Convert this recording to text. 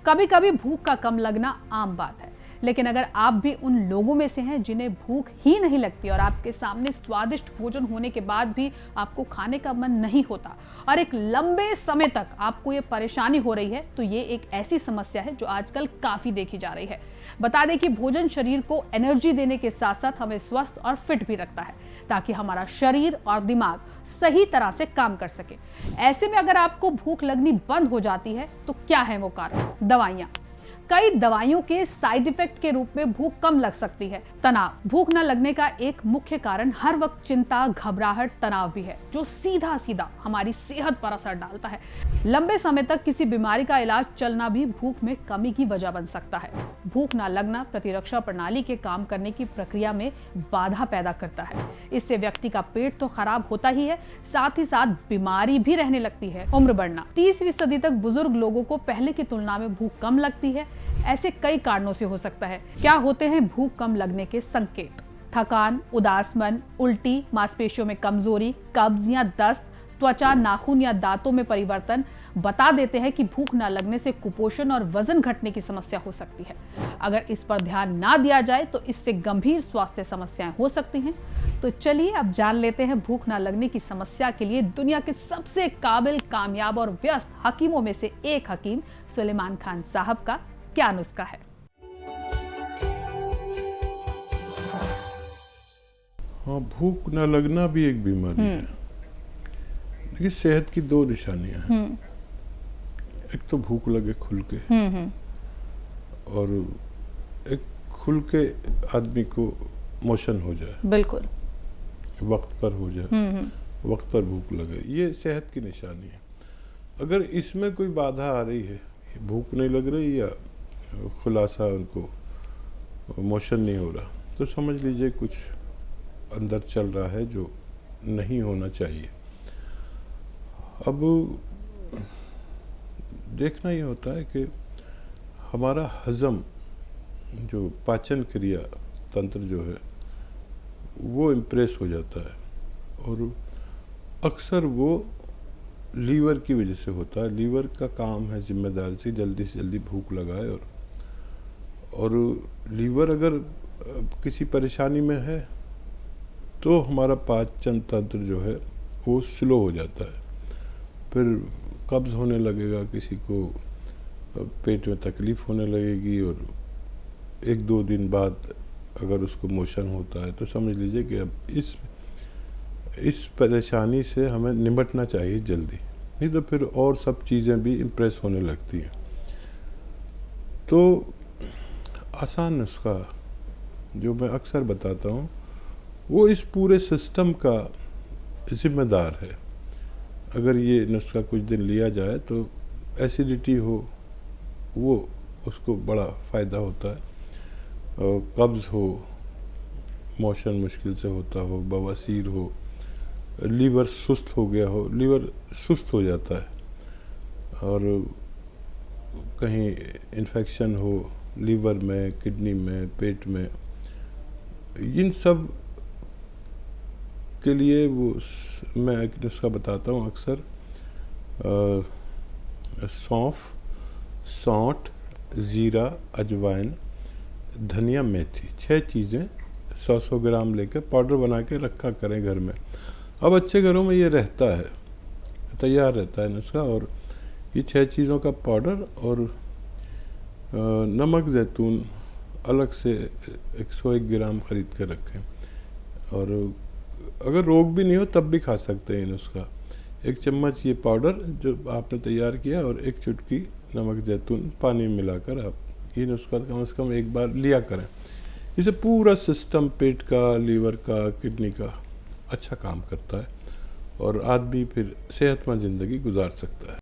कभी कभी भूख का कम लगना आम बात है, लेकिन अगर आप भी उन लोगों में से हैं जिन्हें भूख ही नहीं लगती और आपके सामने स्वादिष्ट भोजन होने के बाद भी आपको खाने का मन नहीं होता और एक लंबे समय तक आपको ये परेशानी हो रही है, तो ये एक ऐसी समस्या है जो आजकल काफी देखी जा रही है। बता दें कि भोजन शरीर को एनर्जी देने के साथ साथ हमें स्वस्थ और फिट भी रखता है, ताकि हमारा शरीर और दिमाग सही तरह से काम कर सके। ऐसे में अगर आपको भूख लगनी बंद हो जाती है तो क्या है वो कारण? दवाइयाँ। कई दवाइयों के साइड इफेक्ट के रूप में भूख कम लग सकती है। तनाव। भूख न लगने का एक मुख्य कारण हर वक्त चिंता, घबराहट, तनाव भी है, जो सीधा सीधा हमारी सेहत पर असर डालता है। लंबे समय तक किसी बीमारी का इलाज चलना भी भूख में कमी की वजह बन सकता है। भूख न लगना प्रतिरक्षा प्रणाली के काम करने की प्रक्रिया में बाधा पैदा करता है। इससे व्यक्ति का पेट तो खराब होता ही है, साथ ही साथ बीमारी भी रहने लगती है। उम्र बढ़ना। 30वीं सदी तक बुजुर्ग लोगों को पहले की तुलना में भूख कम लगती है। ऐसे कई कारणों से हो सकता है। क्या होते हैं भूख कम लगने के संकेत? थकान, उदास मन, उल्टी, मांसपेशियों में कमजोरी, कब्ज या दस्त, त्वचा, नाखून या दांतों में परिवर्तन बता देते हैं कि भूख न लगने से कुपोषण और वजन घटने की समस्या हो सकती है। अगर इस पर ध्यान ना दिया जाए तो इससे गंभीर स्वास्थ्य समस्याएं हो सकती हैं। तो चलिए अब जान लेते हैं भूख न लगने की समस्या के लिए दुनिया के सबसे काबिल, कामयाब और व्यस्त हकीमों में से एक हकीम सुलेमान खान साहब का क्या नुस्खा है। हाँ, भूख न लगना भी एक बीमारी है। देखिए, सेहत की दो निशानियां हैं। एक तो भूख लगे खुल के, और एक खुल के आदमी को मोशन हो जाए, बिल्कुल वक्त पर हो जाए, वक्त पर भूख लगे, ये सेहत की निशानी है। अगर इसमें कोई बाधा आ रही है, भूख नहीं लग रही या खुलासा उनको मोशन नहीं हो रहा, तो समझ लीजिए कुछ अंदर चल रहा है जो नहीं होना चाहिए। अब देखना ये होता है कि हमारा हजम, जो पाचन क्रिया तंत्र जो है, वो इम्प्रेस हो जाता है, और अक्सर वो लीवर की वजह से होता है। लीवर का काम है जिम्मेदारी से जल्दी भूख लगाए, और लीवर अगर किसी परेशानी में है तो हमारा पाचन तंत्र जो है वो स्लो हो जाता है। फिर कब्ज़ होने लगेगा, किसी को पेट में तकलीफ़ होने लगेगी, और 1-2 दिन बाद अगर उसको मोशन होता है तो समझ लीजिए कि अब इस परेशानी से हमें निपटना चाहिए जल्दी, नहीं तो फिर और सब चीज़ें भी इम्प्रेस होने लगती हैं। तो आसान नुस्खा जो मैं अक्सर बताता हूँ, वो इस पूरे सिस्टम का जिम्मेदार है। अगर ये नुस्खा कुछ दिन लिया जाए तो एसिडिटी हो, वो उसको बड़ा फ़ायदा होता है। कब्ज़ हो, मोशन मुश्किल से होता हो, बवासीर हो, लीवर सुस्त हो गया हो, लीवर सुस्त हो जाता है, और कहीं इन्फेक्शन हो लीवर में, किडनी में, पेट में, इन सब के लिए वो मैं एक नुस्खा बताता हूँ अक्सर। सौंफ, सौंठ, ज़ीरा, अजवाइन, धनिया, मेथी, 6 चीज़ें 100-100 ग्राम लेकर पाउडर बना के रखा करें घर में। अब अच्छे घरों में ये रहता है, तैयार रहता है नुस्खा, और ये 6 चीज़ों का पाउडर और नमक ज़ैतून अलग से 101 ग्राम ख़रीद कर रखें। और अगर रोग भी नहीं हो तब भी खा सकते हैं नुस्खा। 1 चम्मच ये पाउडर जो आपने तैयार किया और 1 चुटकी नमक ज़ैतून पानी मिलाकर आप ये नुस्खा कम से कम एक बार लिया करें। इससे पूरा सिस्टम, पेट का, लीवर का, किडनी का अच्छा काम करता है, और आदमी फिर सेहतमंद ज़िंदगी गुजार सकता है।